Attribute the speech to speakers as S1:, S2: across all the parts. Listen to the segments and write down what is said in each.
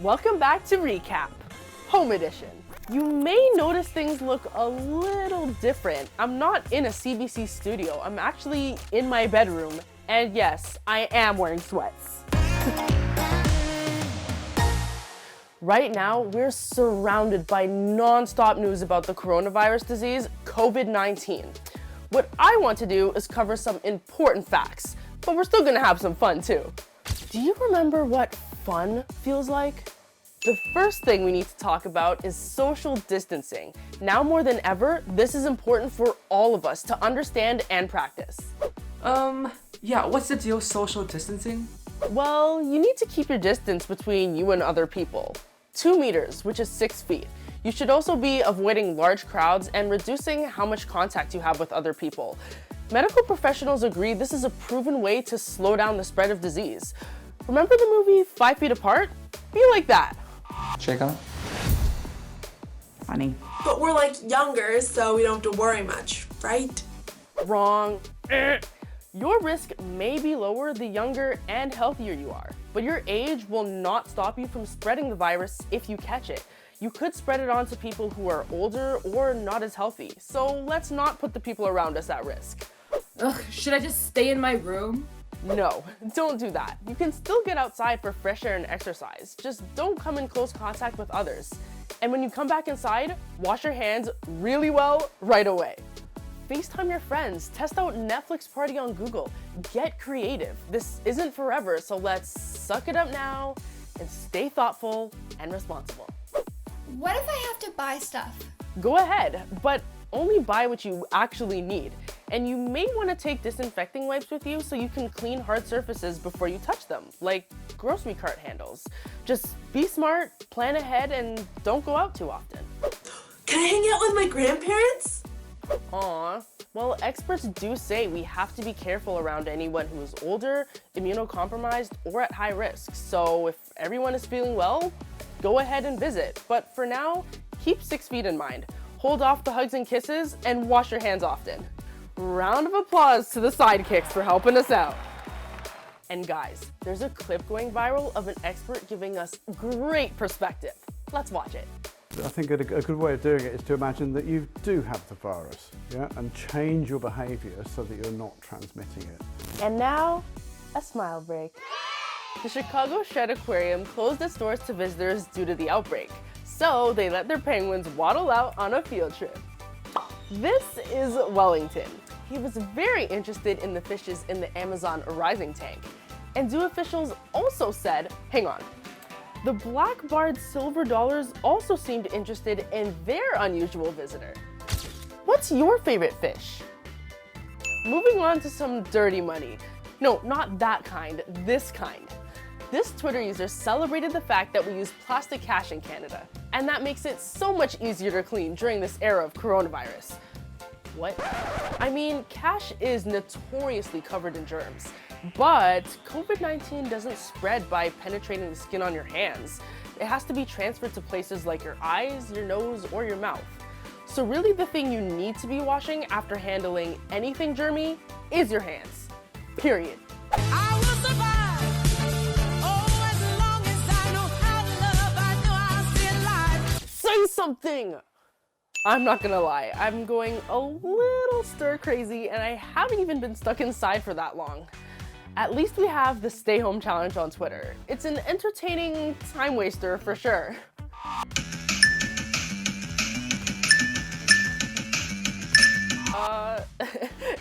S1: Welcome back to Recap, Home Edition. You may notice things look a little different. I'm not in a CBC studio. I'm actually in my bedroom. And yes, I am wearing sweats. Right now, we're surrounded by non-stop news about the coronavirus disease, COVID-19. What I want to do is cover some important facts, but we're still gonna have some fun too. Do you remember what fun feels like? The first thing we need to talk about is social distancing. Now more than ever, this is important for all of us to understand and practice.
S2: Yeah, what's the deal with social distancing?
S1: Well, you need to keep your distance between you and other people. 2 meters, which is 6 feet. You should also be avoiding large crowds and reducing how much contact you have with other people. Medical professionals agree this is a proven way to slow down the spread of disease. Remember the movie 5 Feet Apart? Be like that.
S2: Check out.
S3: Funny.
S4: But we're like younger, so we don't have to worry much, right?
S1: Wrong. Your risk may be lower the younger and healthier you are, but your age will not stop you from spreading the virus if you catch it. You could spread it on to people who are older or not as healthy, so let's not put the people around us at risk.
S3: Ugh, should I just stay in my room?
S1: No, don't do that. You can still get outside for fresh air and exercise. Just don't come in close contact with others. And when you come back inside, wash your hands really well right away. FaceTime your friends, test out Netflix Party on Google. Get creative. This isn't forever, so let's suck it up now and stay thoughtful and responsible.
S5: What if I have to buy stuff?
S1: Go ahead, but only buy what you actually need. And you may want to take disinfecting wipes with you so you can clean hard surfaces before you touch them, like grocery cart handles. Just be smart, plan ahead, and don't go out too often.
S4: Can I hang out with my grandparents?
S1: Aw, well, experts do say we have to be careful around anyone who is older, immunocompromised, or at high risk. So if everyone is feeling well, go ahead and visit. But for now, keep 6 feet in mind. Hold off the hugs and kisses, and wash your hands often. Round of applause to the sidekicks for helping us out. And guys, there's a clip going viral of an expert giving us great perspective. Let's watch it.
S6: I think a good way of doing it is to imagine that you do have the virus, yeah, and change your behaviour so that you're not transmitting it.
S1: And now, a smile break. The Chicago Shedd Aquarium closed its doors to visitors due to the outbreak, so they let their penguins waddle out on a field trip. This is Wellington. He was very interested in the fishes in the Amazon rising tank. And zoo officials also said, hang on, the black-barred silver dollars also seemed interested in their unusual visitor. What's your favorite fish? Moving on to some dirty money. No, not that kind, this kind. This Twitter user celebrated the fact that we use plastic cash in Canada, and that makes it so much easier to clean during this era of coronavirus. What? I mean, cash is notoriously covered in germs, but COVID-19 doesn't spread by penetrating the skin on your hands. It has to be transferred to places like your eyes, your nose, or your mouth. So really the thing you need to be washing after handling anything germy is your hands. Period.
S7: I will survive. Oh, as long as I know how to love, I know I'll stay alive.
S1: Say something! I'm not gonna lie, I'm going a little stir crazy and I haven't even been stuck inside for that long. At least we have the Stay Home Challenge on Twitter. It's an entertaining time waster for sure.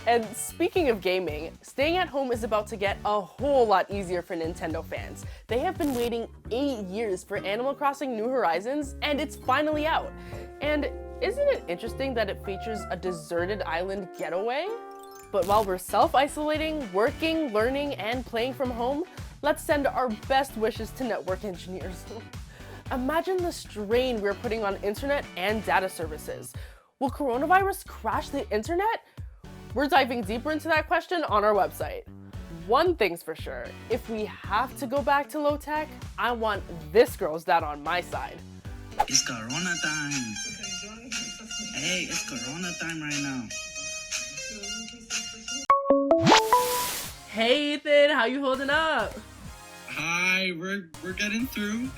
S1: And speaking of gaming, staying at home is about to get a whole lot easier for Nintendo fans. They have been waiting 8 years for Animal Crossing New Horizons, and it's finally out. And isn't it interesting that it features a deserted island getaway? But while we're self-isolating, working, learning, and playing from home, let's send our best wishes to network engineers. Imagine the strain we're putting on internet and data services. Will coronavirus crash the internet? We're diving deeper into that question on our website. One thing's for sure, if we have to go back to low tech, I want this girl's dad on my side.
S8: It's Corona time. Hey, it's Corona time right now.
S1: Hey Ethan, how you holding up?
S8: Hi, we're getting through.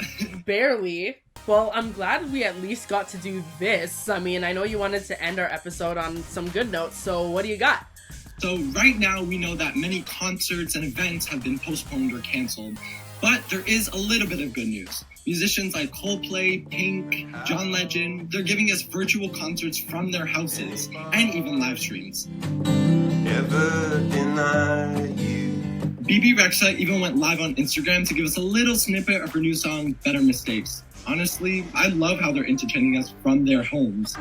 S1: Barely. Well, I'm glad we at least got to do this. I mean, I know you wanted to end our episode on some good notes, so what do you got?
S8: So right now we know that many concerts and events have been postponed or canceled, but there is a little bit of good news. Musicians like Coldplay, Pink, John Legend, they're giving us virtual concerts from their houses and even live streams.
S9: Never deny you.
S8: BB Rexa even went live on Instagram to give us a little snippet of her new song, Better Mistakes. Honestly, I love how they're entertaining us from their homes.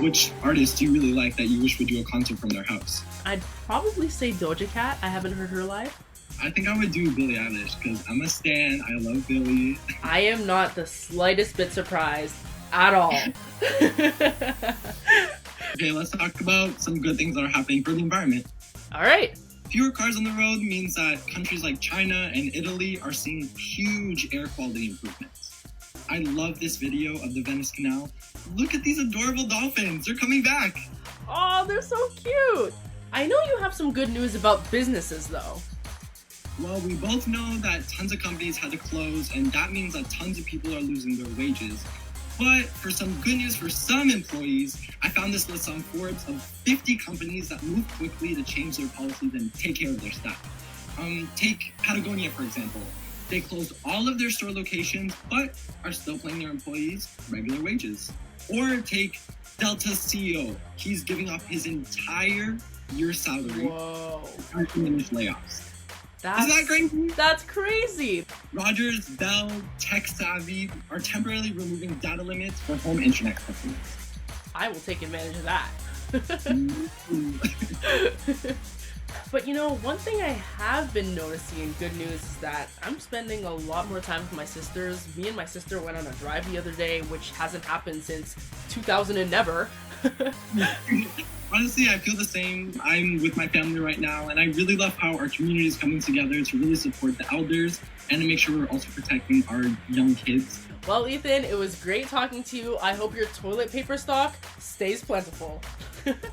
S8: Which artist do you really like that you wish would do a concert from their house?
S1: I'd probably say Doja Cat. I haven't heard her live.
S8: I think I would do Billie Eilish because I'm a stan. I love Billie.
S1: I am not the slightest bit surprised at all.
S8: Okay, let's talk about some good things that are happening for the environment.
S1: All right.
S8: Fewer cars on the road means that countries like China and Italy are seeing huge air quality improvements. I love this video of the Venice Canal. Look at these adorable dolphins. They're coming back.
S1: Oh, they're so cute. I know you have some good news about businesses, though.
S8: Well, we both know that tons of companies had to close, and that means that tons of people are losing their wages. But for some good news for some employees, I found this list on Forbes of 50 companies that moved quickly to change their policies and take care of their staff. Take Patagonia, for example. They closed all of their store locations, but are still paying their employees regular wages. Or take Delta's CEO. He's giving up his entire year's salary to manage layoffs. Isn't that crazy?
S1: That's crazy.
S8: Rogers, Bell, Tech Savvy are temporarily removing data limits for home internet customers.
S1: I will take advantage of that. But you know, one thing I have been noticing in good news is that I'm spending a lot more time with my sisters. Me and my sister went on a drive the other day, which hasn't happened since 2000 and never.
S8: Honestly, I feel the same. I'm with my family right now, and I really love how our community is coming together to really support the elders and to make sure we're also protecting our young kids.
S1: Well, Ethan, it was great talking to you. I hope your toilet paper stock stays plentiful.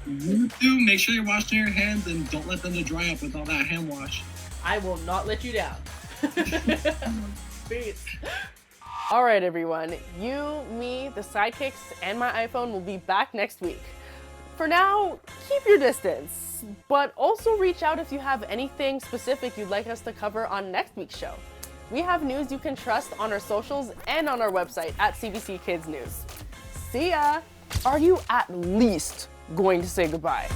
S8: You too. Make sure you're washing your hands and don't let them to dry up with all that hand wash.
S1: I will not let you down. Peace. All right, everyone. You, me, the sidekicks, and my iPhone will be back next week. For now, keep your distance, but also reach out if you have anything specific you'd like us to cover on next week's show. We have news you can trust on our socials and on our website at CBC Kids News. See ya! Are you at least going to say goodbye?